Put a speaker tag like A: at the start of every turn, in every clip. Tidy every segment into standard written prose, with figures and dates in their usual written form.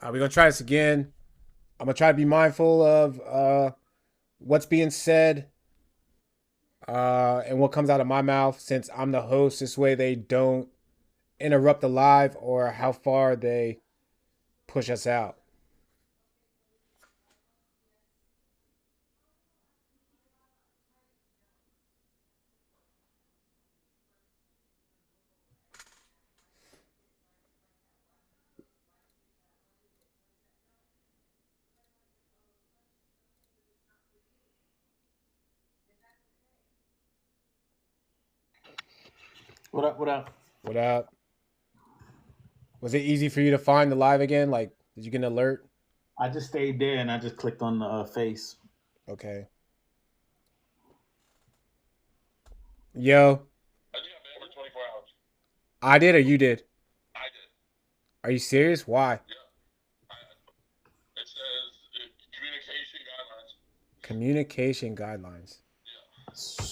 A: We're gonna try this again. I'm gonna try to be mindful of what's being said and what comes out of my mouth since I'm the host. This way they don't interrupt the live or how far they push us out.
B: What up? What up?
A: What up? Was it easy for you to find the live again? Like, did you get an alert?
B: I just stayed there and I just clicked on the face.
A: Okay. Yo,
C: I just got banned for 24 hours.
A: I did or you did?
C: I did.
A: Are you serious? Why?
C: Yeah. It says communication guidelines.
A: Communication guidelines.
C: Yeah.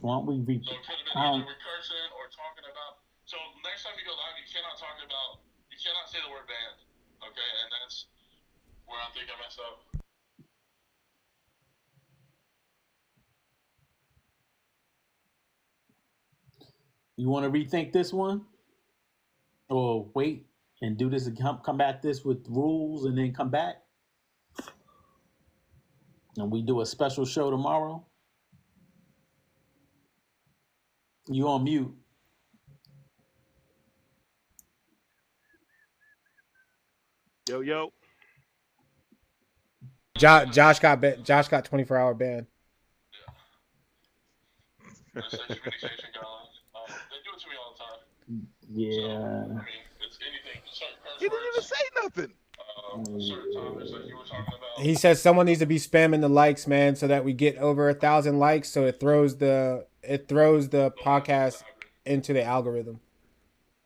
B: Why don't we
C: So it could have been either recursion or talking about. So next time you go live, you cannot talk about. You cannot say the word banned. Okay, and that's where I think I messed up.
B: You want to rethink this one, or wait and do this and come back this with rules and then come back, and we do a special show tomorrow? You on mute?
D: Yo, yo.
A: Josh got 24-hour ban.
C: Yeah. It says communication guidelines. They do it to me all the time.
B: Yeah.
C: So, I mean, it's anything. Certain curse
D: He didn't even
C: words.
D: say nothing.
C: Certain topics like you were talking about.
A: He says someone needs to be spamming the likes, man, so that we get over 1,000 likes, so it throws the podcast into the algorithm.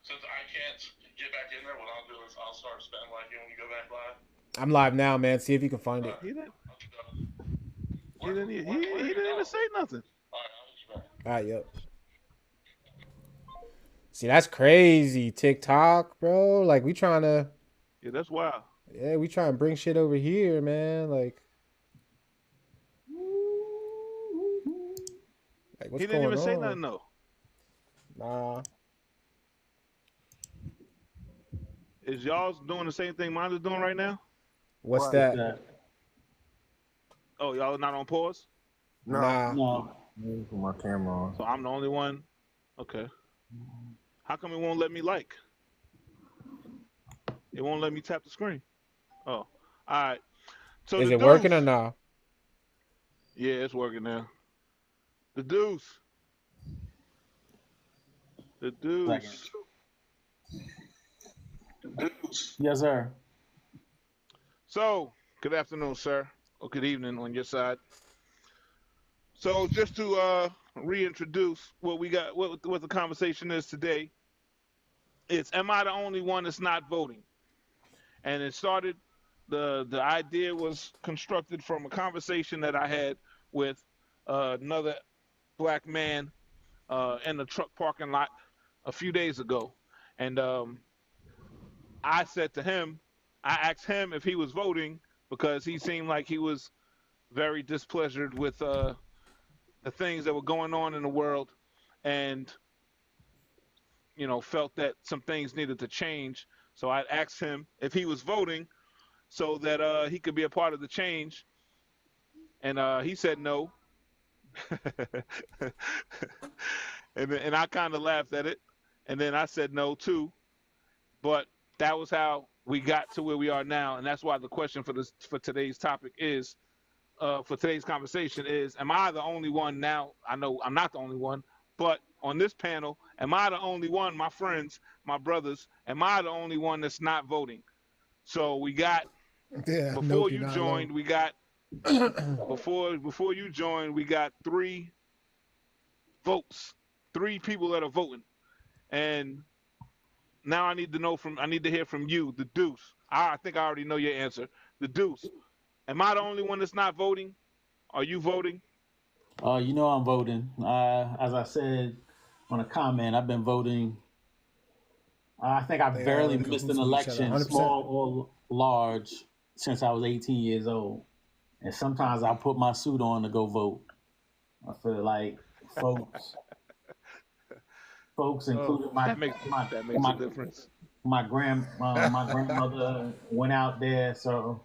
C: Since I can't get back in there, what I'll do is I'll start spending like you when you go back live.
A: I'm live now, man. See if you can find it.
D: He didn't.
C: I'll do that.
D: He didn't even say nothing.
C: All right, I'll hit you back.
A: All right, yep. See, that's crazy, TikTok, bro. Like
D: Yeah, that's wild.
A: we trying to bring shit over here, man. Like what's
D: He didn't
A: going
D: even say
A: on?
D: nothing though.
A: Nah,
D: Is y'all doing the same thing mine is doing right now?
A: what's
B: What is
A: that?
B: that?
D: Oh, y'all not on pause?
A: Nah,
B: No.
E: Put my camera on.
D: So I'm the only one. Okay. How come it won't let me like? It won't let me tap the screen. Oh, all right. So
A: is
D: the
A: it working or
D: deuce.
A: nah?
D: Yeah, it's working now. The deuce. The
B: Second.
D: deuce.
B: Yes, sir.
D: So, good afternoon, sir, or good evening on your side. So, just to reintroduce what we got, what the conversation is today, it's am I the only one that's not voting? And it started. The idea was constructed from a conversation that I had with another black man in the truck parking lot a few days ago, and I said to him, I asked him if he was voting because he seemed like he was very displeasured with the things that were going on in the world, and felt that some things needed to change. So I asked him if he was voting so that he could be a part of the change, and he said no. And I kind of laughed at it, and then I said no too. But that was how we got to where we are now, and that's why the question for today's topic is for today's conversation is: am I the only one now? I know I'm not the only one, but on this panel, am I the only one? My friends, my brothers, am I the only one that's not voting? So we got
A: Yeah,
D: before
A: nope, you're
D: you
A: not alone.
D: joined, we got before you joined, we got 3 votes, 3 people that are voting, and now I need to hear from you, the Deuce. I think I already know your answer, the Deuce. Am I the only one that's not voting? Are you voting?
B: You know I'm voting. As I said on a comment, I've been voting I think I've
A: They all
B: barely
A: in
B: missed
A: cahoots
B: an
A: with each other,
B: election,
A: 100%.
B: small or large, since I was 18 years old. And sometimes I put my suit on to go vote. I feel like folks,
D: Oh,
B: including my
D: that makes a
B: my
D: difference.
B: my grandmother went out there, so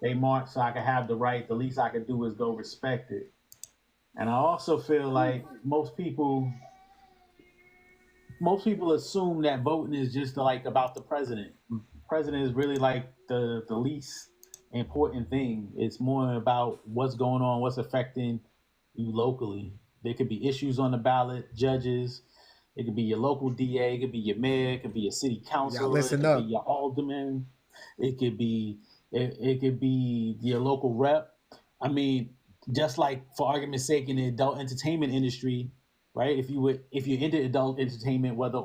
B: they marched so I could have the right. The least I could do is go respect it. And I also feel like most people assume that voting is just like about the president. President is really like the least important thing. It's more about what's going on, what's affecting you locally. There could be issues on the ballot, judges. It could be your local DA. It could be your mayor. It could be your city
A: Y'all
B: councilor. It
A: listen
B: could be
A: up.
B: your alderman. It could be your local rep. I mean, just like for argument's sake, in the adult entertainment industry, right? If you're into adult entertainment, whether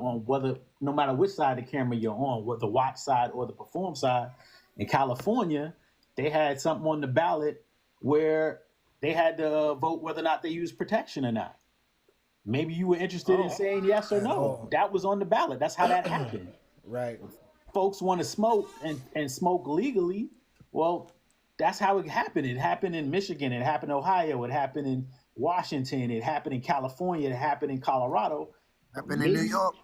B: no matter which side of the camera you're on, whether the watch side or the perform side, in California, they had something on the ballot where they had to vote whether or not they use protection or not. Maybe you were interested in saying yes or no. That was on the ballot. That's how that happened.
A: Right.
B: Folks want to smoke and smoke legally. Well, that's how it happened. It happened in Michigan. It happened in Ohio. It happened in Washington. It happened in California. It happened in Colorado.
E: Happened in New York.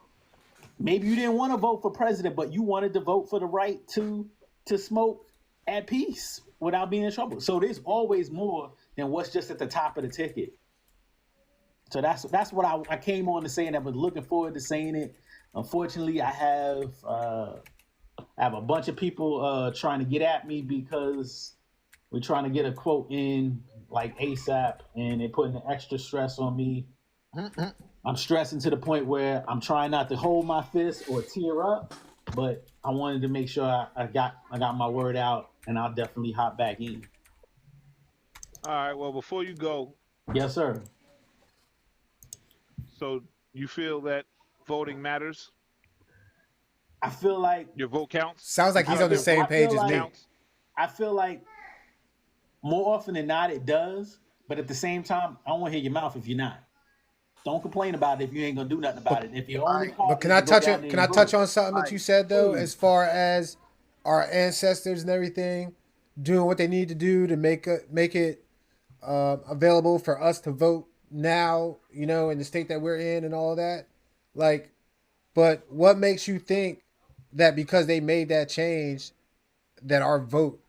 B: Maybe you didn't want to vote for president, but you wanted to vote for the right to smoke at peace without being in trouble. So there's always more than what's just at the top of the ticket. So that's what I came on to say, and I've been looking forward to saying it. Unfortunately, I have a bunch of people trying to get at me because we're trying to get a quote in like ASAP, and they're putting the extra stress on me. I'm stressing to the point where I'm trying not to hold my fist or tear up, but I wanted to make sure I got my word out, and I'll definitely hop back in.
D: All right. Well, before you go,
B: Yes, sir.
D: so you feel that voting matters?
B: I feel like
D: Your vote counts?
A: Sounds like he's on the same page as me.
D: Counts?
B: I feel like more often than not it does, but at the same time, I don't want to hear your mouth if you're not. Don't complain about it if you ain't gonna do nothing about it. If you're only
A: But can I touch on something that you said though, as far as our ancestors and everything doing what they need to do to make it available for us to vote now, you know, in the state that we're in and all that. Like, but what makes you think that because they made that change that our vote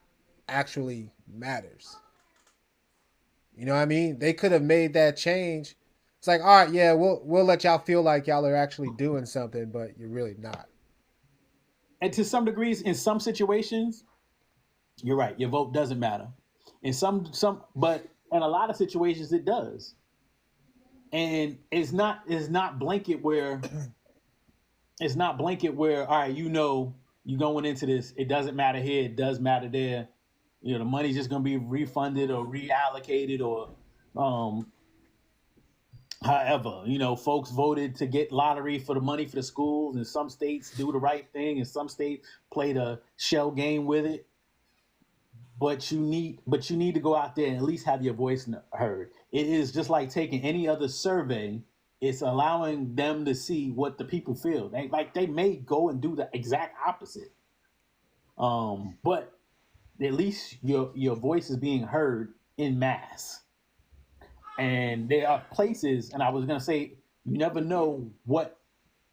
A: actually matters? You know what I mean? They could have made that change. It's like, all right, yeah, we'll let y'all feel like y'all are actually doing something, but you're really not.
B: And to some degrees, in some situations, you're right. Your vote doesn't matter. In but in a lot of situations, it does. And it's not blanket where all right, you know, you going into this, it doesn't matter here, it does matter there. You know, the money's just gonna be refunded or reallocated or however, you know, folks voted to get lottery for the money for the schools, and some states do the right thing, and some states play the shell game with it. But you need to go out there and at least have your voice heard. It is just like taking any other survey. It's allowing them to see what the people feel. They may go and do the exact opposite. But at least your voice is being heard in mass. And there are places, and I was gonna say, you never know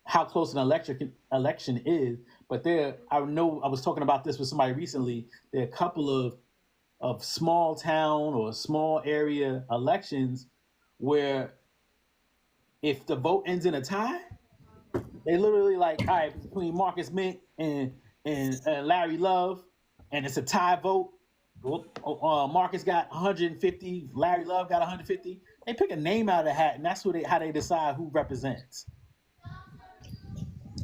B: how close an election is, but I know I was talking about this with somebody recently. There are a couple of small town or small area elections where if the vote ends in a tie, they literally like, all right, between Marcus Mint and Larry Love, and it's a tie vote. Marcus got 150, Larry Love got 150. They pick a name out of the hat, and that's how they decide who represents.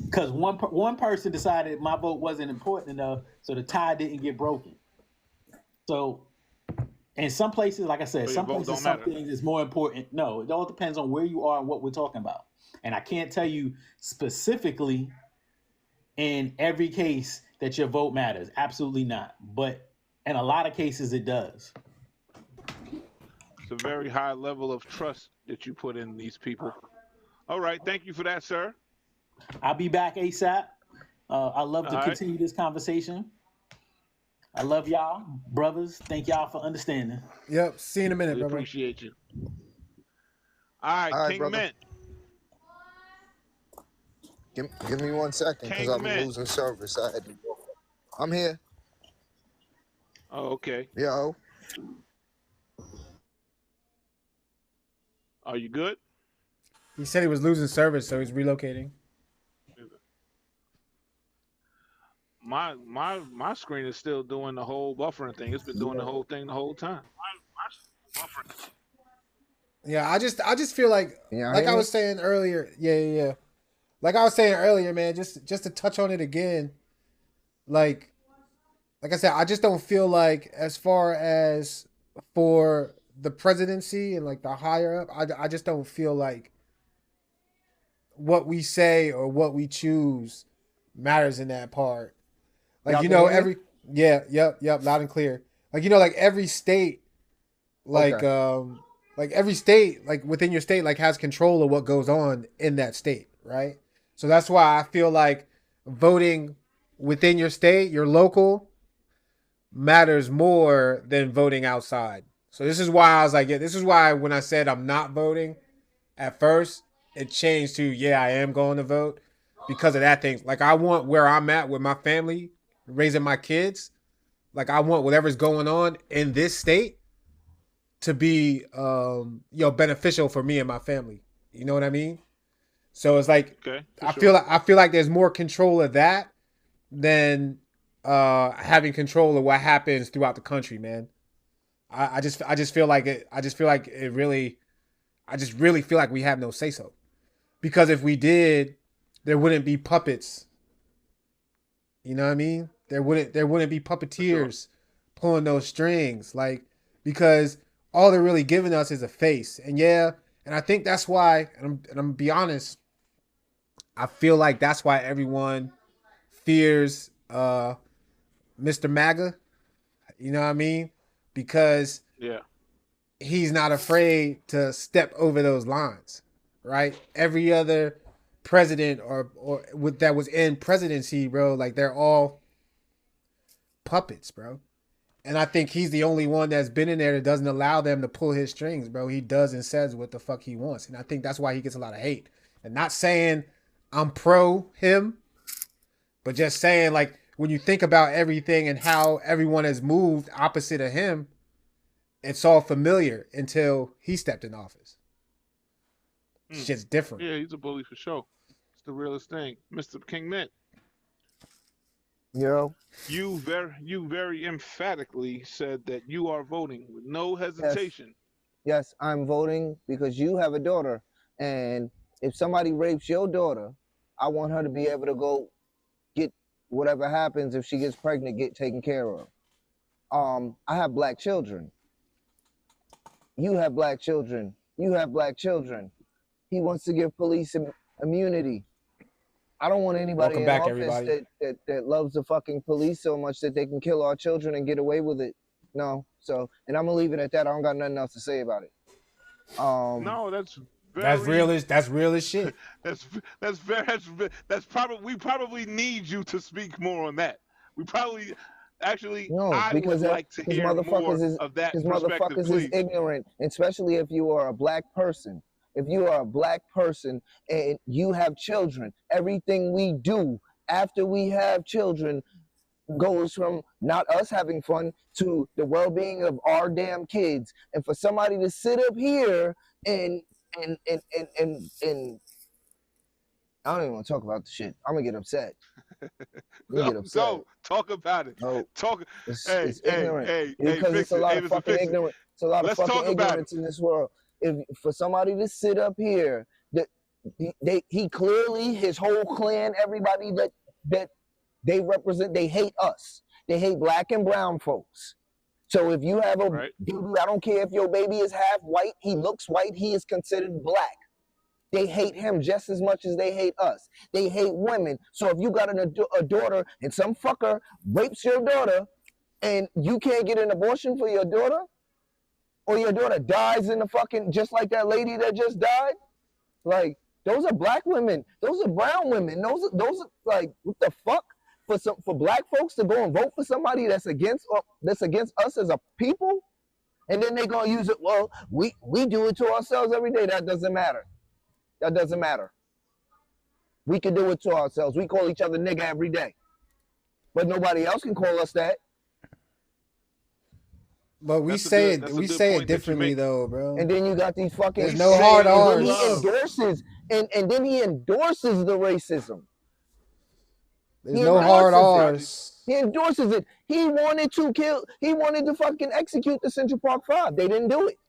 B: Because one person decided my vote wasn't important enough, so the tie didn't get broken. So, in some places, like I said, some places, some things is more important. No, it all depends on where you are and what we're talking about. And I can't tell you specifically in every case that your vote matters. Absolutely not. But in a lot of cases, it does.
D: It's a very high level of trust that you put in these people. All right. Thank you for that, sir.
B: I'll be back ASAP. I love to
D: All right.
B: continue this conversation. I love y'all, brothers. Thank y'all for understanding.
A: Yep. See you in a minute,
D: We
A: brother.
D: appreciate you. All right,
E: All right,
D: King
E: brother.
D: Mint.
E: Give me 1 second because
D: King
E: I'm
D: Mint.
E: losing service. I had to go. I'm here.
D: Oh, okay.
E: Yo.
D: Are you good?
A: He said he was losing service, so he's relocating.
D: My screen is still doing the whole buffering thing. It's been doing the whole thing the whole time.
A: Yeah, I just feel like I was saying earlier. Yeah. Like I was saying earlier, man. Just to touch on it again. Like I said, I just don't feel like as far as for the presidency and like the higher up, I just don't feel like what we say or what we choose matters in that part. Like,
E: Y'all
A: you
E: can
A: know,
E: hear me?
A: yep, loud and clear. Like, you know, like every state, like,
E: Okay.
A: like every state, like within your state, like has control of what goes on in that state, right? So that's why I feel like voting within your state, your local, matters more than voting outside. So this is why I was like, yeah, this is why when I said I'm not voting at first, it changed to, yeah, I am going to vote because of that thing. Like, I want where I'm at with my family, raising my kids. Like, I want whatever's going on in this state to be, beneficial for me and my family. You know what I mean? So it's like,
D: Okay.
A: I feel like there's more control of that than having control of what happens throughout the country, man. I just feel like it. I just really feel like we have no say so, because if we did, there wouldn't be puppets. You know what I mean? There wouldn't be puppeteers pulling those strings, like, because all they're really giving us is a face. And I think that's why. And I'm gonna be honest. I feel like that's why everyone fears Mr. MAGA. You know what I mean? Because he's not afraid to step over those lines, right? Every other president or that was in presidency, bro, like they're all puppets, bro. And I think he's the only one that's been in there that doesn't allow them to pull his strings, bro. He does and says what the fuck he wants. And I think that's why he gets a lot of hate. And not saying I'm pro him, but just saying, like, when you think about everything and how everyone has moved opposite of him, it's all familiar until he stepped in office. Shit's different.
D: Yeah, he's a bully for sure. It's the realest thing. Mr. King Mint.
E: Yo.
D: You very emphatically said that you are voting with no hesitation.
E: Yes, I'm voting because you have a daughter. And if somebody rapes your daughter, I want her to be able to go get whatever happens if she gets pregnant, get taken care of. I have black children. You have black children. You have black children. He wants to give police immunity. I don't want anybody in office that loves the fucking police so much that they can kill our children and get away with it. No. So, and I'm gonna leave it at that. I don't got nothing else to say about it.
D: No, that's
A: real as shit.
D: That's probably, we probably need you to speak more on that. We probably actually I would like to hear more of that perspective,
E: motherfuckers
D: please.
E: is ignorant, especially if you are a black person. If you are a black person and you have children, everything we do after we have children goes from not us having fun to the well-being of our damn kids. And for somebody to sit up here and I don't even want to talk about the shit. I'm gonna get upset.
D: No, talk about it.
E: No,
D: talk.
E: It's ignorant because it's a lot of fucking ignorance. It's a lot of fucking ignorance in this world. If for somebody to sit up here, that he clearly, his whole clan, everybody that they represent, they hate us. They hate black and brown folks. So if you have a baby, I don't care if your baby is half white, he looks white, he is considered black. They hate him just as much as they hate us. They hate women. So if you got a daughter and some fucker rapes your daughter and you can't get an abortion for your daughter, or your daughter dies in the fucking, just like that lady that just died, like, Those are black women. Those are brown women. Those are like, what the fuck? For black folks to go and vote for somebody that's against us as a people, and then they gonna use it. Well, we do it to ourselves every day. That doesn't matter. That doesn't matter. We can do it to ourselves. We call each other nigga every day, but nobody else can call us that.
A: But we say it differently though, bro.
E: And then you got these fucking.
A: There's no hard R's.
E: And he endorses and then he endorses the racism.
A: There's no hard R's.
E: He endorses it. He wanted to fucking execute the Central Park 5. They didn't do it.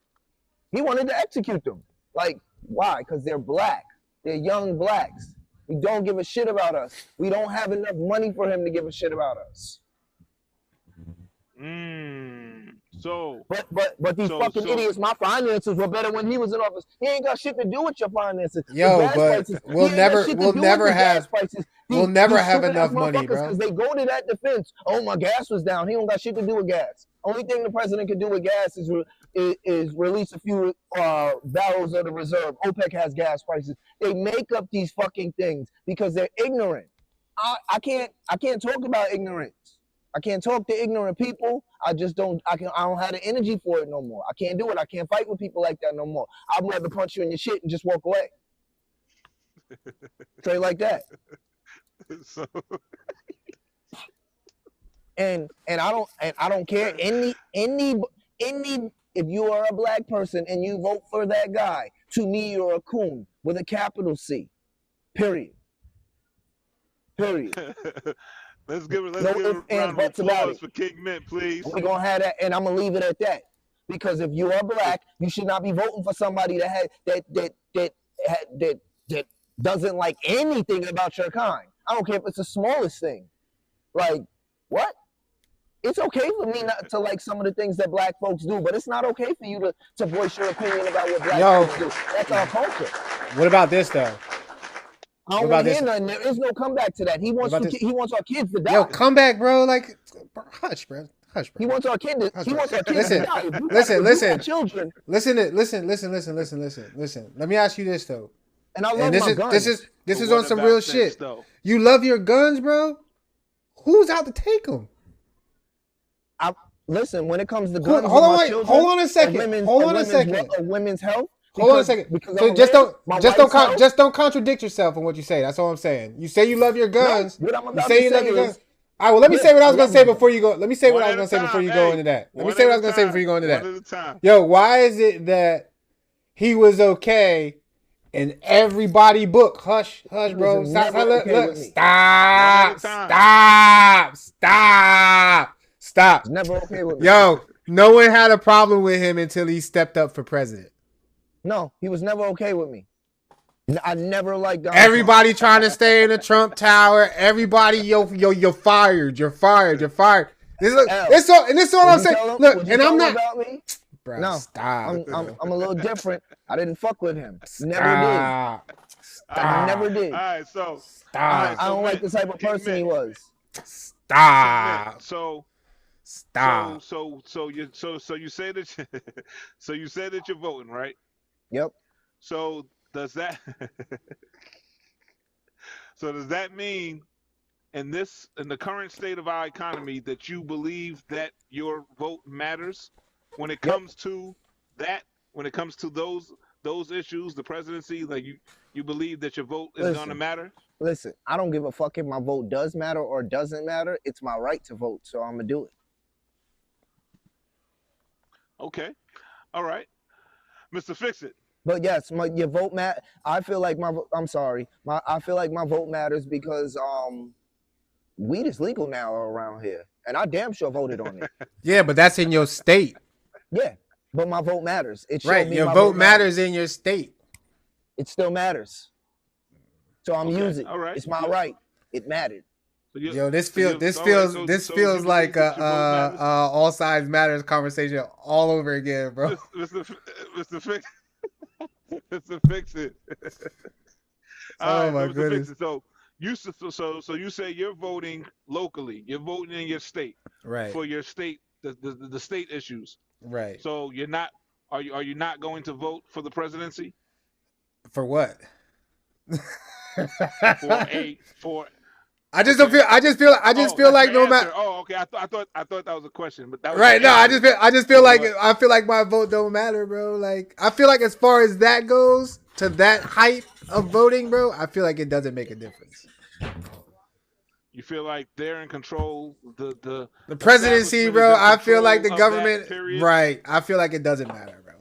E: He wanted to execute them. Like, why? Because they're black. They're young blacks. He don't give a shit about us. We don't have enough money for him to give a shit about us. But these fucking idiots, my finances were better when he was in office. He ain't got shit to do with your finances.
A: Yo, but we'll never have enough money, bro.
E: Because they go to that defense. Oh, my gas was down. He don't got shit to do with gas. Only thing the president can do with gas is release a few barrels of the reserve. OPEC has gas prices. They make up these fucking things because they're ignorant. I can't talk about ignorance. I can't talk to ignorant people. I don't have the energy for it no more. I can't do it. I can't fight with people like that no more. I'd rather punch you in your shit and just walk away. Straight like that.
D: So
E: and I don't care any if you are a black person and you vote for that guy, to me you're a coon with a capital C. Period.
D: Let's give a round of applause for King Mint, please.
E: We're gonna have that, and I'm gonna leave it at that. Because if you are black, you should not be voting for somebody that doesn't like anything about your kind. I don't care if it's the smallest thing. Like, what? It's okay for me not to like some of the things that black folks do, but it's not okay for you to voice your opinion about what black folks do. That's our culture.
A: What about this though?
E: I don't want to hear nothing. There is no comeback to that. He wants our kids to die.
A: Yo, comeback, bro. Like, hush, bro. Hush, bro.
E: He wants our kids to die.
A: Listen.
E: Children.
A: Listen. Let me ask you this though.
E: And I love my guns.
A: This is on some real shit. Though? You love your guns, bro. Who's out to take them?
E: Listen, when it comes to guns,
A: hold on a second.
E: Women's health.
A: Hold on a second. So just don't contradict yourself in what you say. That's all I'm saying. You say you love your guns.
E: No, what I'm about to say is,
A: all right, well, let me say what I was going to say before you go. Let me say what I was going to say before you go into that. Let me say what I was going to say before you go into that. Yo, why is it that he was okay in everybody book? Hush, bro. Stop.
E: Never okay with me.
A: Yo, no one had a problem with him until he stepped up for president.
E: No, he was never okay with me. I never liked Donald
A: everybody Trump. Trying to stay in the Trump Tower. Everybody, you're fired. You're fired. This is what I'm saying. Look, and I'm not.
E: About me?
A: Bro,
E: no,
A: stop.
E: I'm a little different. I didn't fuck with him. Never did. I never did.
D: All right, so
E: stop. I don't like the type of person he was.
A: Stop.
D: Stop. So you say that you said that you're voting, right?
E: Yep.
D: So does that mean in the current state of our economy that you believe that your vote matters when it comes to that, when it comes to those issues, the presidency, like you believe that your vote is going to matter?
E: Listen, I don't give a fuck if my vote does matter or doesn't matter. It's my right to vote, so I'm going to do it.
D: Okay. All right. Mr. Fix-It.
E: But yes, your vote I feel like I feel like my vote matters because weed is legal now around here, and I damn sure voted on it.
A: Yeah, but that's in your state.
E: Yeah, but my vote matters.
A: Right, your vote matters in your state.
E: It still matters. So I'm using it.
D: All right.
E: It's my right. It mattered.
A: Yo, this feels like all sides matters conversation all over again, bro.
D: Mr. Fix-It.
A: Oh my goodness.
D: So you say you're voting locally. You're voting in your state,
A: right?
D: For your state, the state issues,
A: right?
D: So you're not. Are you not going to vote for the presidency?
A: For what?
D: for
A: I just don't feel. I just feel like no matter.
D: Oh, okay. I thought that was a question, but that was
A: right. No, I just feel like I feel like my vote don't matter, bro. Like I feel like as far as that goes, to that height of voting, bro, I feel like it doesn't make a difference.
D: You feel like they're in control the
A: presidency, bro. I feel like the government, right? I feel like it doesn't matter, bro.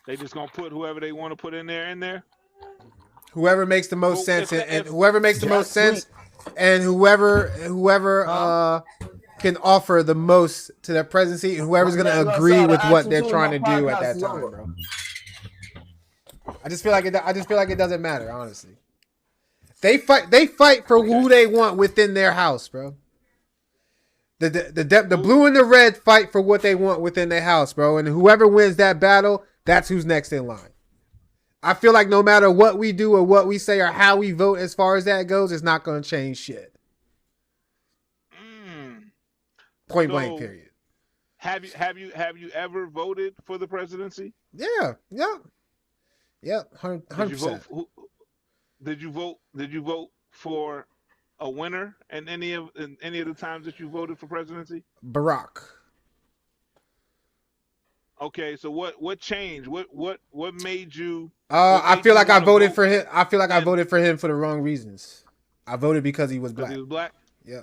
D: They just gonna put whoever they want to put in there.
A: Whoever makes the most sense, and whoever makes the most sense, and whoever can offer the most to the presidency, and whoever's gonna agree with what they're trying to do at that time, bro. I just feel like it doesn't matter, honestly. They fight for who they want within their house, bro. The blue and the red fight for what they want within their house, bro. And whoever wins that battle, that's who's next in line. I feel like no matter what we do or what we say or how we vote as far as that goes, it's not going to change shit. Point blank, period.
D: Have you ever voted for the presidency?
A: Yeah. 100%.
D: Did you vote for a winner in any of the times that you voted for presidency?
A: Barack.
D: Okay, so what changed? What made you?
A: I feel like I voted for him. I feel like I voted for him for the wrong reasons. I voted because he was black.
D: He was black.
A: Yeah.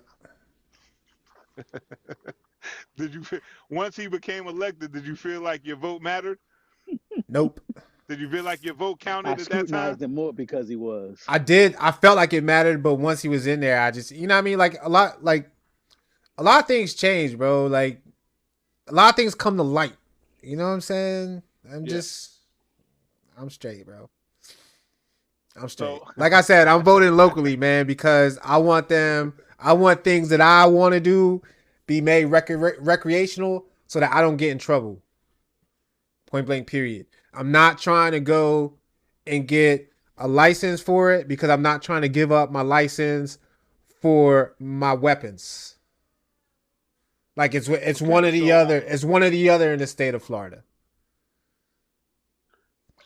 D: Did you once he became elected? Did you feel like your vote mattered?
A: Nope.
D: Did you feel like your vote counted at that time?
F: I scrutinized him more because he was.
A: I did. I felt like it mattered, but once he was in there, I just, you know what I mean? Like a lot of things change, bro. Like a lot of things come to light. You know what I'm saying? I'm straight, bro. I'm straight. Like I said, I'm voting locally, man, because I want things that I want to do be made recreational so that I don't get in trouble. Point blank, period. I'm not trying to go and get a license for it because I'm not trying to give up my license for my weapons. Like it's one or the other. It's one or the other in the state of Florida.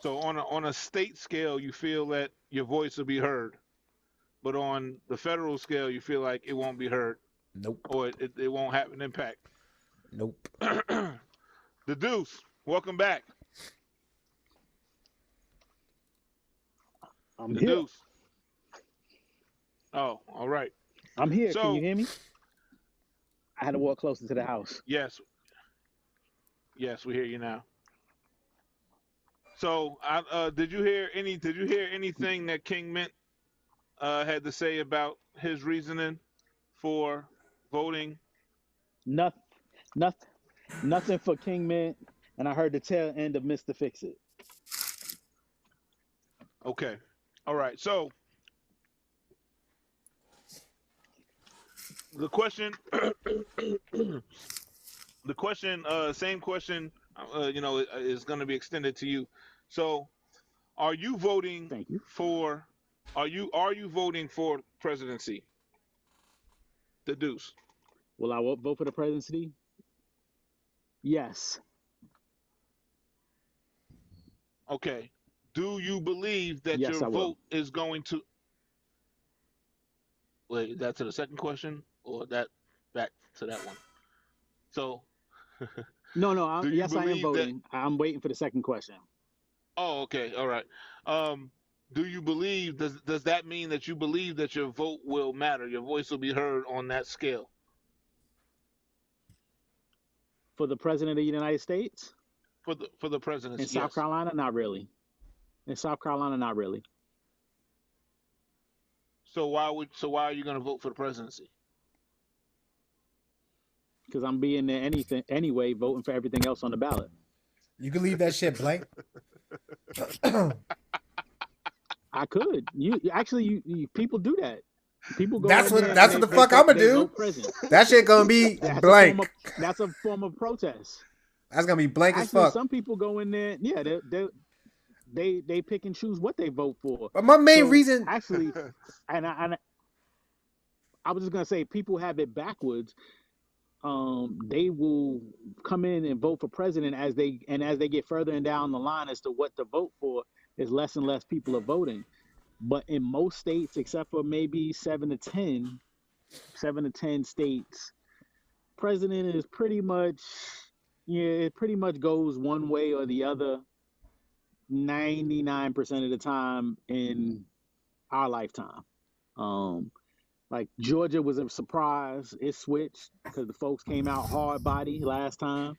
D: So on a state scale, you feel that your voice will be heard, but on the federal scale, you feel like it won't be heard.
A: Nope.
D: Or it won't have an impact.
A: Nope.
D: The Deuce, welcome back.
F: I'm
D: the
F: here.
D: Deuce. Oh, all right.
F: I'm here. Can you hear me? I had to walk closer to the house.
D: Yes, we hear you now. So, did you hear anything that King Mint had to say about his reasoning for voting?
F: Nothing for King Mint, and I heard the tail end of Mr. Fix It.
D: Okay, all right. So, the question, same question, is going to be extended to you. So, are you voting for? Are you voting for presidency? The Deuce.
F: Will I vote for the presidency? Yes.
D: Okay. Do you believe that your vote is going to? Wait, is that to the second question, or that back to that one? So.
F: No. Yes, I am voting. I'm waiting for the second question.
D: Oh, okay. All right. Do you believe? Does that mean that you believe that your vote will matter? Your voice will be heard on that scale.
F: For the president of the United States?
D: For the presidency.
F: In South Carolina, not really. In South Carolina, not really.
D: So why are you going to vote for the presidency?
F: Because I'm being there anyway, voting for everything else on the ballot.
A: You can leave that shit blank.
F: I could. You people do that. People go.
A: That's what the fuck I'm gonna do. That shit gonna be blank.
F: That's a form of protest.
A: That's gonna be blank as fuck.
F: Some people go in there. Yeah, they pick and choose what they vote for.
A: But my main reason,
F: actually, and I was just gonna say, people have it backwards. They will come in and vote for president as they get further and down the line as to what to vote for. it's less and less people are voting. But in most states, except for maybe 7 to 10 states, president is pretty much, it pretty much goes one way or the other 99% of the time in our lifetime. Like Georgia was a surprise. It switched because the folks came out hard body last time.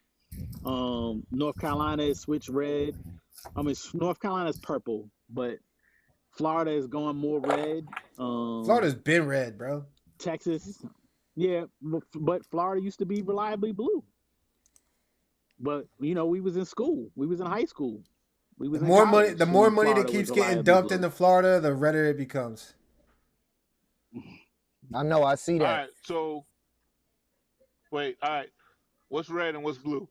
F: North Carolina is switched red. I mean, North Carolina's purple, but Florida is going more red.
A: Florida's been red, bro.
F: Texas, yeah, but Florida used to be reliably blue. But we was in school. We was in high school. We was
A: the
F: in
A: more
F: college,
A: money, the more money
F: Florida
A: that keeps
F: was
A: getting
F: reliably
A: dumped
F: blue.
A: into Florida, the redder it becomes.
E: I know. I see that.
D: All right. So, wait. All right. What's red and what's blue?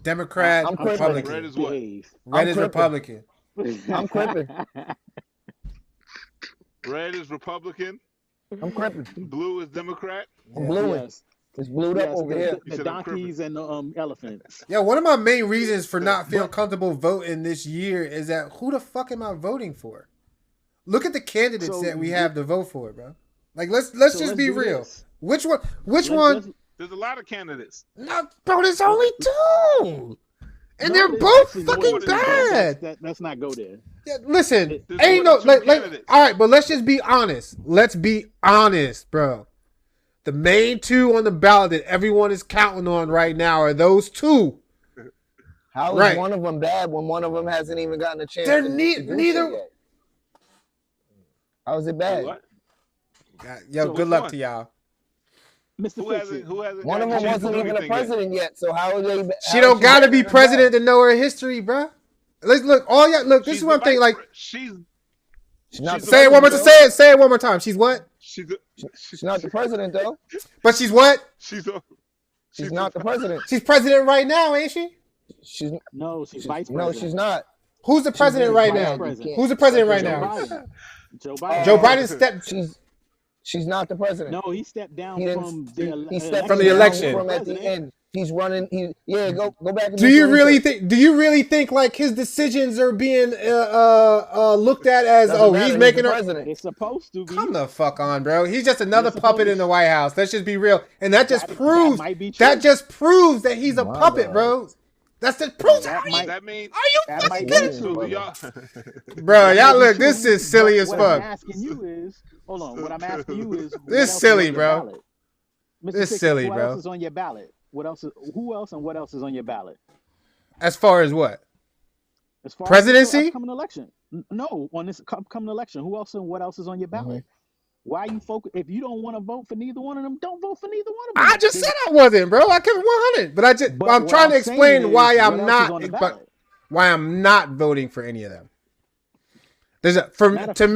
A: Democrat,
E: I'm
A: Republican.
D: Red is what?
A: Red is
E: crippin'.
A: Republican.
E: I'm crippin'.
D: Red is Republican.
E: I'm crippin'.
D: Blue is Democrat.
E: I'm bluing.
F: Yes.
E: It's blued up
F: Yes,
E: over here.
F: the
D: said I'm
F: donkeys and the elephants.
A: Yeah, one of my main reasons for not feeling comfortable voting this year is that who the fuck am I voting for? Look at the candidates
F: So,
A: that we have to vote for, bro. Like let's just be
F: do
A: real.
F: this.
A: Which one?
F: Let's-
D: There's a lot of candidates.
A: No, bro, there's only two, and
F: No,
A: they're
F: there's
A: both
F: actually more
A: fucking
D: than
A: bad.
F: Let's not go there.
A: Yeah, listen,
D: There's
A: ain't
D: more
A: no
D: than two
A: like.
D: candidates.
A: All right, but let's just be honest. Let's be honest, bro. The main two on the ballot that everyone is counting on right now are those two.
E: How is
A: Right.
E: one of them bad when one of them hasn't even gotten a chance?
A: They're
E: to do
A: neither-
E: shit yet? How is it bad?
D: What?
A: Yo,
D: So
A: good
D: which
A: luck
D: one?
A: to y'all.
F: Mr.
D: Who hasn't? Who hasn't?
E: One of
D: gotten
E: them
D: a chance to
E: wasn't
D: do
E: even a
D: anything yet?
E: president yet, so how are they?
A: She don't gotta be president to know her history, bro. Let's look. All y'all look. This
D: She's
A: is one
D: the
A: thing.
D: vice
A: Like,
D: She's
E: She's not the
A: say it one more time.
E: president,
A: Say it one more time. She's what?
D: she's
E: She's not the president though.
A: But she's what?
D: she's
E: She's not the president.
A: She's president right now, ain't she?
E: She's
F: No, she's vice president.
E: no, she's not.
A: Who's the president
E: She's
A: right
E: vice
A: now?
F: president.
A: Who's the president right
F: Joe
A: now?
F: Biden. Joe Biden.
A: Joe Biden stepped.
E: She's not the president.
F: No, he stepped down
E: He
F: from
E: didn't.
F: the
E: He stepped
A: From the
E: down
A: election.
E: From at the end, he's running. Go back. And
A: Do you really think like his decisions are being looked at as he's making her?
E: president?
F: It's supposed to be.
A: Come the fuck on, bro. He's just another
F: You're
A: puppet
F: supposed
A: in the White House. Let's just be real. And that just
F: That
A: proves
F: might be true.
A: that just proves that he's a
E: My
A: puppet,
E: God.
A: bro. That's just proves
F: That
A: how
F: might-
D: Does that mean?
A: are you
F: That
A: fucking
F: might
A: kidding
F: be
A: me?
F: true.
D: So y'all,
A: Bro, y'all
F: That might
A: look,
F: be
A: this
F: true,
A: is silly
F: but
A: as
F: what
A: fuck.
F: I'm asking you is, hold on. What I'm asking you is, what
A: This
F: else is
A: silly,
F: on your
A: bro.
F: ballot? Mr.
A: This
F: Sixer,
A: silly,
F: who
A: bro.
F: else is on your ballot? Who else and what else is on your ballot?
A: As far as what?
F: As far
A: Presidency?
F: as this upcoming election. No, on this upcoming election, who else and what else is on your ballot? Why you focus? If you don't want to vote for neither one of them, don't vote for neither one of them.
A: I just said I wasn't, bro. I kept it 100. But I'm
F: what
A: trying to
F: saying
A: explain
F: is,
A: why
F: what
A: I'm
F: else is
A: not
F: on the ballot?
A: why I'm not voting for any of them.
F: Matter-
A: To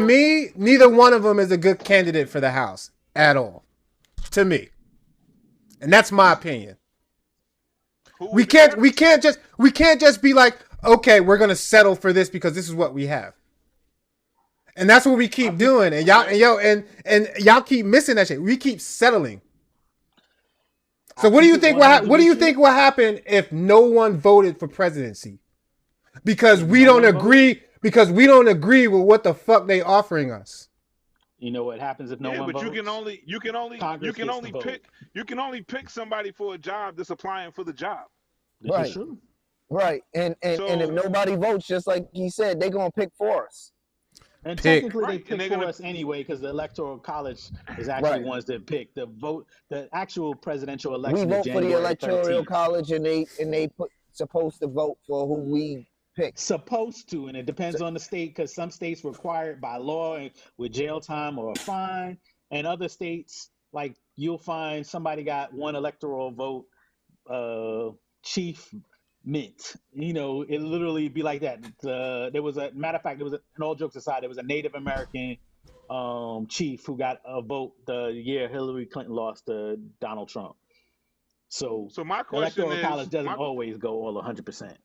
A: me, neither one of them is a good candidate for the House at all. To me. And that's my opinion. We can't just be like, okay, we're gonna settle for this because this is what we have. And that's what we keep doing. And y'all keep missing that shit. We keep settling. So what do you think will happen if no one voted for presidency? Because we don't agree with what the fuck they offering us.
F: You know what happens if no one
D: but
F: votes?
D: you can only pick somebody for a job that's applying for the job.
F: This
E: Right.
F: is true.
E: Right, and if nobody votes, just like he said, they're gonna pick for us.
F: And
A: Pick.
F: technically,
D: Right,
F: they
D: and
F: pick
D: they're
F: for
D: gonna-
F: us anyway because the electoral college is actually
E: Right.
F: ones that pick the vote. The actual presidential
E: We
F: election
E: vote
F: is
E: for the
F: January
E: electoral
F: 13th.
E: college, and they supposed to vote for who we pick.
F: Supposed to, and it depends on the state because some states require it by law with jail time or a fine, and other states like you'll find somebody got one electoral vote, chief mint. You know, it literally be like that. There was a matter of fact, and all jokes aside, there was a Native American chief who got a vote the year Hillary Clinton lost to Donald Trump. So
D: my
F: the
D: question
F: electoral
D: is,
F: college doesn't always go all 100%.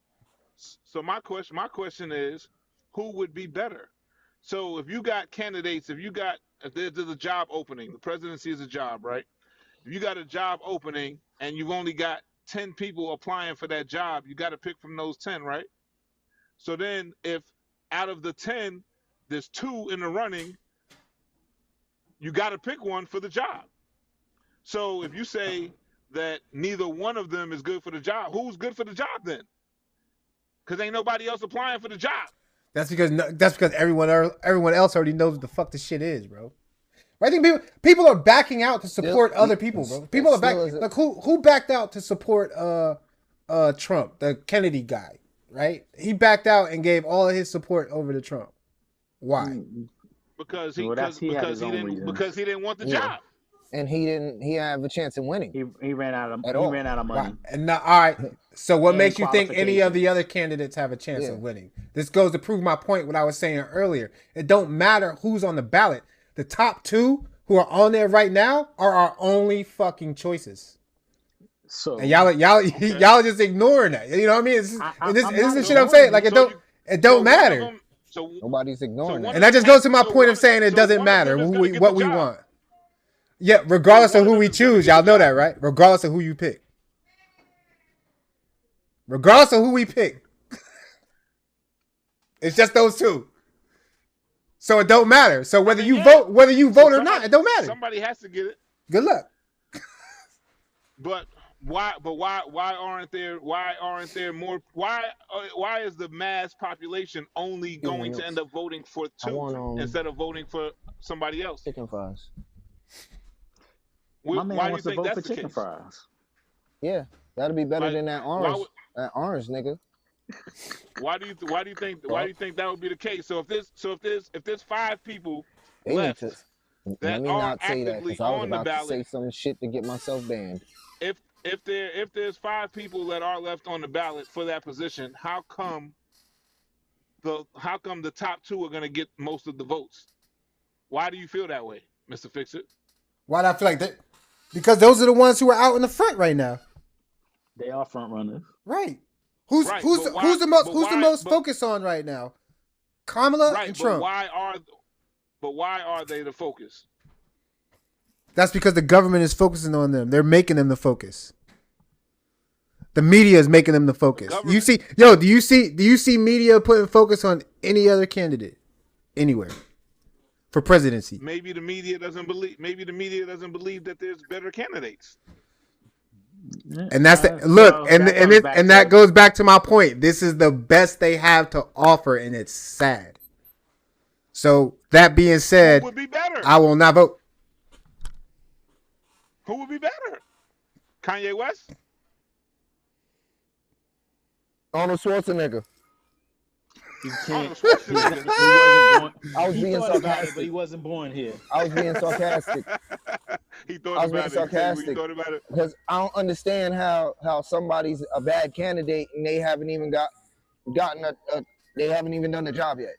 D: So my question is, who would be better? So if you got candidates, if there's a job opening, the presidency is a job, right? If you got a job opening and you've only got 10 people applying for that job, you got to pick from those 10, right? So then if out of the 10, there's 2 in the running, you got to pick one for the job. So if you say that neither one of them is good for the job, who's good for the job then? Because ain't nobody else applying for the job.
A: That's because everyone else already knows what the fuck this shit is, bro. I think people are backing out to support other people, bro. People are back. Like who backed out to support Trump, the Kennedy guy, right? He backed out and gave all of his support over to Trump. Why?
D: Because he didn't want the job.
E: And he didn't have a chance in winning.
F: He ran out of money.
A: Right. And now, all right. So what makes you think any of the other candidates have a chance of winning? This goes to prove my point, what I was saying earlier. It don't matter who's on the ballot. The top 2 who are on there right now are our only fucking choices. So and y'all just ignoring that. You know what I mean? This is the shit I'm saying. Like it don't matter.
E: So nobody's ignoring it.
A: And that just goes to my point of saying it doesn't matter what we want. Yeah, regardless of who we choose, y'all know that, right? Regardless of who you pick. Regardless of who we pick. It's just those 2. So it don't matter. So whether you vote or not, it don't matter.
D: Somebody has to get it.
A: Good luck.
D: But why aren't there more? Why is the mass population only going to end up voting for 2 instead of voting for somebody else?
E: Chicken fries.
F: My man wants to vote for chicken fries.
E: Yeah, that'll be better than that orange. That orange, nigga.
D: Why do you think that would be the case? So if there's 5 people left that are actively on the ballot,
E: to say some shit to get myself banned.
D: If there's 5 people that are left on the ballot for that position, how come the top 2 are going to get most of the votes? Why do you feel that way, Mr. Fix-It?
A: Why do I feel like that? Because those are the ones who are out in the front right now.
F: They are front runners.
A: Right. Who's the most focused on right now? Kamala and Trump.
D: But why are they the focus?
A: That's because the government is focusing on them. They're making them the focus. The media is making them the focus. Do you see media putting focus on any other candidate anywhere for presidency?
D: Maybe the media doesn't believe that there's better candidates.
A: And that's and that goes back to my point. This is the best they have to offer, and it's sad. So that being said,
D: who would be better?
A: I will not vote.
D: Who would be better? Kanye West?
E: Arnold Schwarzenegger.
F: He can't.
E: I was being sarcastic,
F: but he wasn't born here.
E: I was being sarcastic.
D: He thought about it
E: because I don't understand how somebody's a bad candidate and they haven't even they haven't even done the job yet.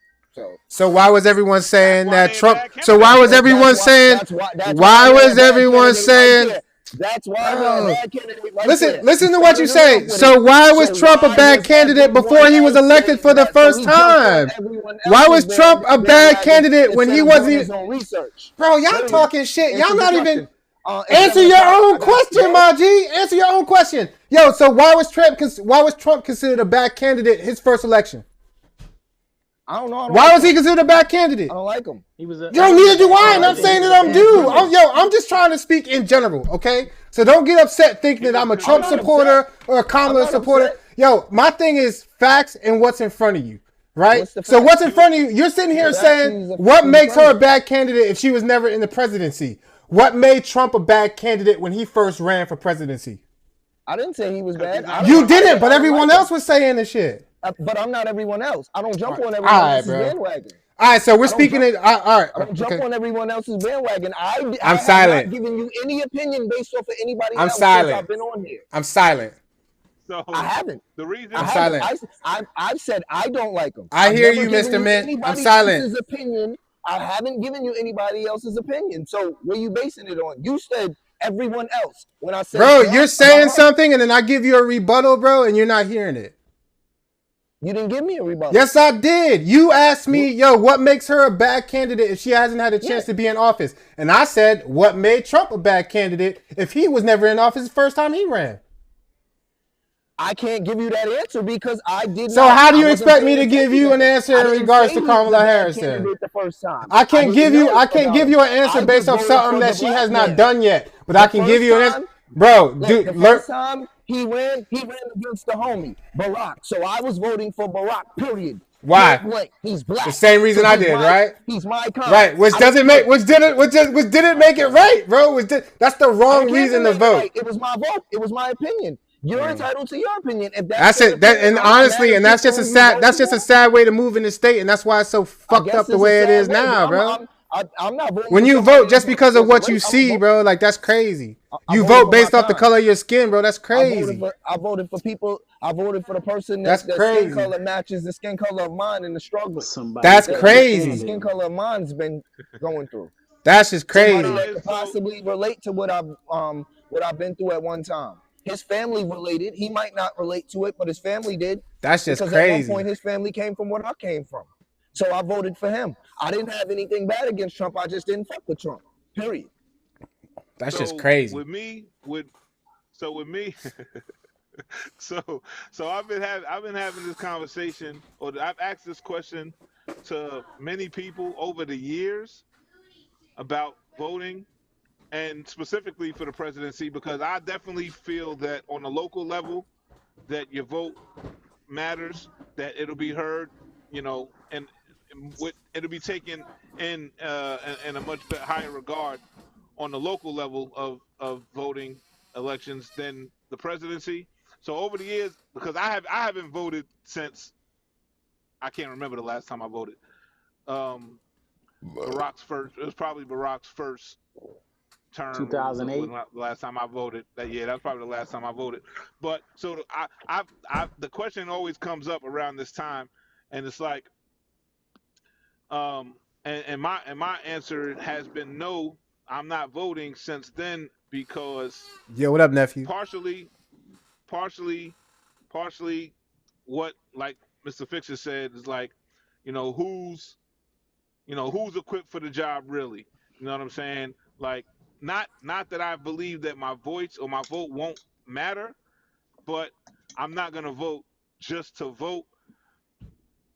A: So why was everyone saying that Trump? So why was everyone saying? Why was everyone saying?
E: That's why I'm a bad candidate.
A: Listen to what you say. So why was Trump a bad candidate before he was elected for the first time? Why was Trump a bad candidate when he wasn't even? Bro, y'all talking shit. Y'all not even. Answer your own question, my G. Answer your own question. Yo, so why was Trump considered a bad candidate his first election?
E: I don't know.
A: Why was he considered a bad candidate?
E: I don't like him.
F: He was.
A: Neither do I. And I'm saying that I'm due. I'm just trying to speak in general, okay? So don't get upset thinking that I'm a Trump supporter or a Kamala supporter. Yo, my thing is facts and what's in front of you, right? So what's in front of you? You're sitting here saying what makes her a bad candidate if she was never in the presidency. What made Trump a bad candidate when he first ran for presidency?
E: I didn't say he was bad.
A: You didn't, but everyone else was saying this shit.
E: But I'm not everyone else. I don't jump on everyone else's bandwagon.
A: All right, so we're speaking it. All right,
E: I don't jump on everyone else's bandwagon.
A: I'm silent.
E: I'm not giving you any opinion based off of anybody else. I've been on here.
A: I'm silent.
D: So
E: I haven't.
D: The reason
A: I'm silent.
E: I've said I don't like him.
A: I hear you, Mr. Mint. I'm silent.
E: Opinion. I haven't given you anybody else's opinion. So what are you basing it on? You said everyone else. When I said,
A: bro, you're saying something, and then I give you a rebuttal, bro, and you're not hearing it.
E: You didn't give me a rebuttal.
A: Yes, I did. You asked me, yo, what makes her a bad candidate if she hasn't had a chance to be in office? And I said, what made Trump a bad candidate if he was never in office the first time he ran?
E: I can't give you that answer because I did not.
A: So how do you expect me to give you an answer in regards to Kamala Harris?
E: The first time.
A: I can't give you an answer based off something that she has not done yet. But I can give you an answer. Bro, dude,
E: the first time he ran against the homie, Barack. So I was voting for Barack, period.
A: Why?
E: He's black.
A: The same reason I did, right?
E: He's my kind.
A: Right, which didn't make it right, bro. That's the wrong reason to vote.
E: Right. It was my vote. It was my opinion. You're entitled to your opinion. If
A: that's it. And honestly, and that's just a sad way to move in the state, and that's why it's so fucked up the way it is now, bro.
E: I'm not voting.
A: When you vote just because of what you see, bro, like that's crazy. You vote based off the color of your skin, bro. That's crazy.
E: I voted for people. I voted for the person
A: that's
E: the
A: crazy.
E: Skin color matches the skin color of mine in the struggle.
A: That's crazy.
E: The skin color of mine's been going through.
A: That's just crazy.
E: Somebody that could possibly relate to what I've been through at one time. His family related. He might not relate to it, but his family did.
A: That's just
E: because
A: crazy.
E: At one point, his family came from what I came from. So I voted for him. I didn't have anything bad against Trump. I just didn't fuck with Trump. Period.
A: That's just crazy.
D: So I've been having this conversation, or I've asked this question to many people over the years about voting, and specifically for the presidency, because I definitely feel that on a local level, that your vote matters, that it'll be heard, and it'll be taken in a much higher regard on the local level of voting elections than the presidency. So over the years, because I haven't voted since I can't remember the last time I voted. Barack's first, it was probably Barack's first term.
F: 2008.
D: The last time I voted. That's probably the last time I voted. But so the question always comes up around this time, and it's like, and my answer has been no. I'm not voting since then because
A: what up, nephew?
D: Partially, what like Mr. Fixer said is like, who's equipped for the job really? You know what I'm saying? Like, not that I believe that my voice or my vote won't matter, but I'm not gonna vote just to vote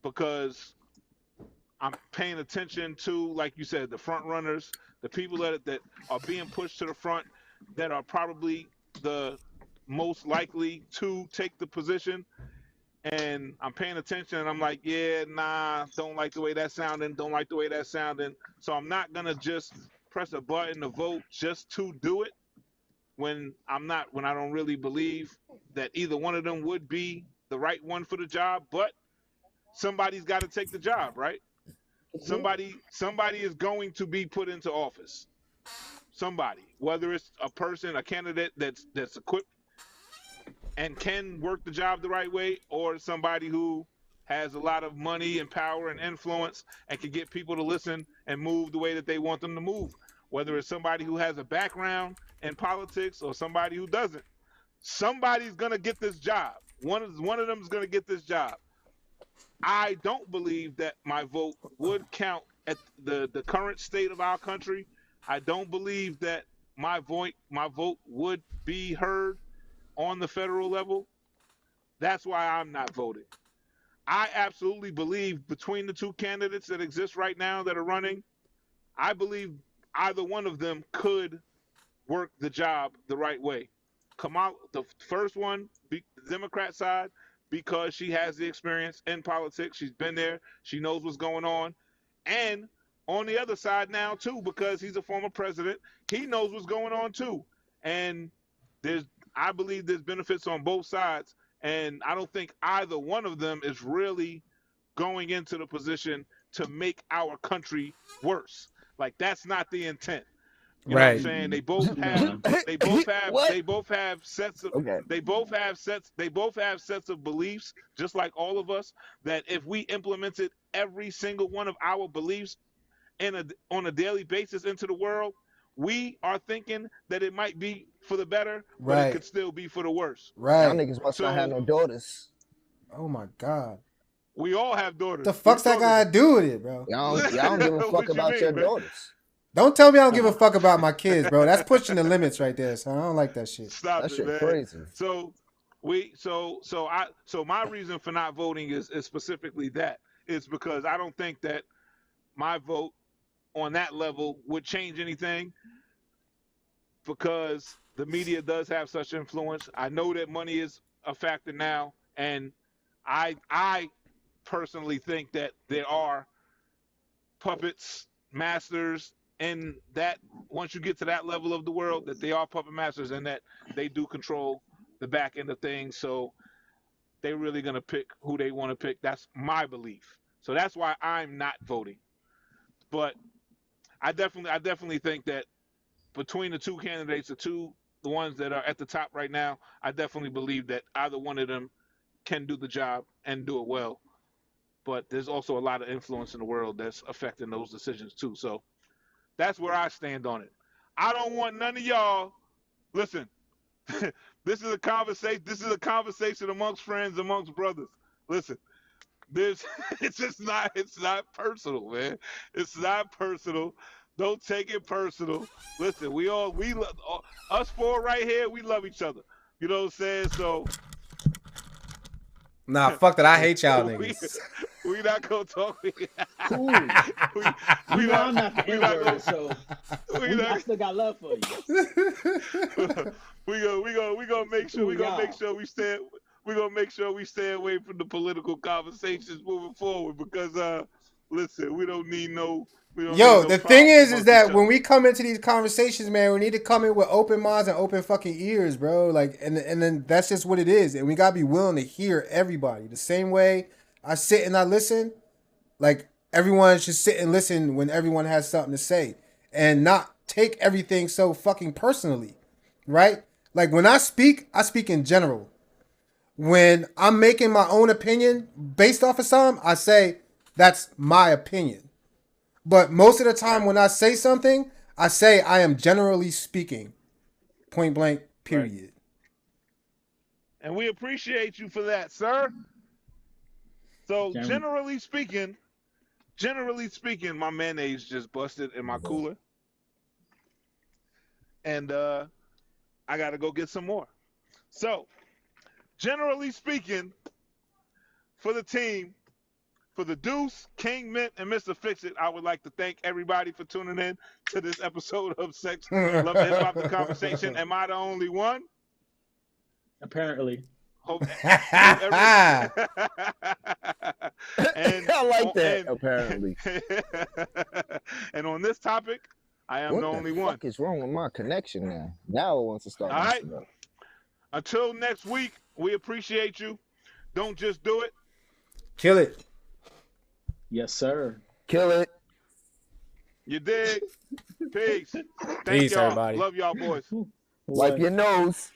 D: because I'm paying attention to, like you said, the front runners, the people that are being pushed to the front, that are probably the most likely to take the position. And I'm paying attention, and I'm like, don't like the way that's sounding, So I'm not gonna just press a button to vote just to do it when I don't really believe that either one of them would be the right one for the job. But somebody's got to take the job, right? Somebody is going to be put into office. Somebody, whether it's a candidate that's equipped and can work the job the right way, or somebody who has a lot of money and power and influence and can get people to listen and move the way that they want them to move. Whether it's somebody who has a background in politics or somebody who doesn't. Somebody's going to get this job. One of them is going to get this job. I don't believe that my vote would count at the current state of our country. I don't believe that my vote would be heard on the federal level. That's why I'm not voting. I absolutely believe between the two candidates that exist right now that are running, I believe either one of them could work the job the right way. Kamala, the first one, the Democrat side, because she has the experience in politics. She's been there. She knows what's going on. And on the other side now, too, because he's a former president, he knows what's going on, too. And I believe there's benefits on both sides. And I don't think either one of them is really going into the position to make our country worse. Like, that's not the intent. You know what I'm saying? They both have sets of beliefs, just like all of us, that if we implemented every single one of our beliefs on a daily basis into the world, we are thinking that it might be for the better, but it could still be for the worse.
A: Right.
E: Y'all niggas must not have no daughters.
A: Oh my God.
D: We all have daughters.
A: The fuck's that got to do with it, bro?
E: Y'all don't give a fuck about your daughters.
A: Don't tell me I don't give a fuck about my kids, bro. That's pushing the limits right there, so I don't like that shit.
D: Stop
E: that
D: it,
E: shit
D: man.
E: Crazy.
D: So So my reason for not voting is specifically that. It's because I don't think that my vote on that level would change anything, because the media does have such influence. I know that money is a factor now, and I personally think that there are puppets, masters, and that once you get to that level of the world, that they are puppet masters and that they do control the back end of things. So they're really gonna pick who they want to pick. That's my belief. So that's why I'm not voting. But I definitely think that between the two candidates, the ones that are at the top right now, I definitely believe that either one of them can do the job and do it well. But there's also a lot of influence in the world that's affecting those decisions too. So that's where I stand on it. I don't want none of y'all. Listen, this is a conversation. This is a conversation amongst friends, amongst brothers. Listen, it's not personal, man. It's not personal. Don't take it personal. Listen, we love us four right here. We love each other. You know what I'm saying? So.
A: Nah, fuck that. I hate y'all niggas.
D: We not gonna talk.
F: Cool. I'm not the N-word, so I still got love for you.
D: we gonna make sure we stay. We're gonna make sure we stay away from the political conversations moving forward, because listen, we don't need no.
A: Yo, the thing is that when we come into these conversations, man, we need to come in with open minds and open fucking ears, bro. Like, and then that's just what it is, and we gotta be willing to hear everybody. The same way I sit and I listen, like everyone should sit and listen when everyone has something to say, and not take everything so fucking personally, right? Like when I speak in general. When I'm making my own opinion based off of something, I say that's my opinion. But most of the time when I say something, I say I am generally speaking. Point blank, period. Right.
D: And we appreciate you for that, sir. So generally speaking, my mayonnaise just busted in my cooler. And I gotta go get some more. So generally speaking, for the team, for the Deuce, King Mint, and Mr. Fix-It, I would like to thank everybody for tuning in to this episode of Sex, Love, and Hip Hop, The Conversation. Am I the only one?
F: Apparently.
D: And,
E: I like that. Apparently.
D: And on this topic, I am the only one.
E: What the fuck is wrong with my connection now? Now it wants to start.
D: All right. Until next week, we appreciate you. Don't just do it.
A: Kill it.
F: Yes, sir.
E: Kill it.
D: You dig? Peace.
A: Peace,
D: y'all.
A: everybody.
D: Love y'all, boys.
E: Wipe your nose.